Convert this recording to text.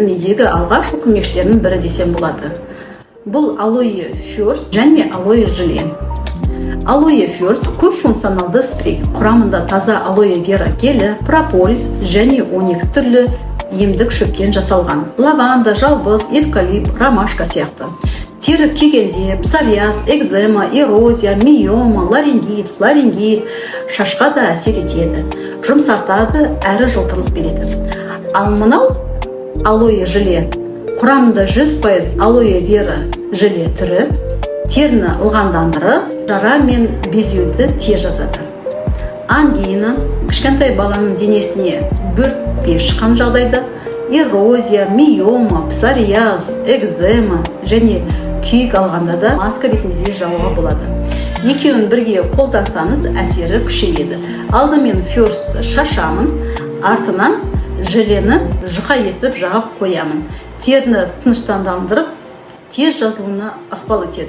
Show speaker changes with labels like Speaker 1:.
Speaker 1: недегі алғашқы көмекшілерінің бірі десем болады. Бұл Aloe First және Aloe Желе. Aloe First көп функционалды спрей. Құрамында таза алоэ вера гелі, прополис және 12 түрлі емдік шөптен жасалған. Лаванда, жалбыз, эвкалипт, ромашка сияқты. Тері күйгенде псориаз, экзема, эрозия, миома, ларингит, фларингит шашқа да әсер етеді. Жұмсартады, әрі жылтырлық береді. Ал мынау алоэ желе құрамында 100% алоэ вера желе түрі теріні ылғандандырып, жара мен безеуді тез жазады. Ангина, кішкентай баланың денесіне бөртпе шыққан жағдайда, эрозия, миома, псориаз, экзема және күйік алғанда да маска ретінде жағуға болады. Екеуін бірге қолдансаңыз әсері күшейеді. Алдымен First шашамын, артынан желені жұқа етіп жағып қоямын. Теріні тыныштандырып, тез жазылуына ықпал етеді.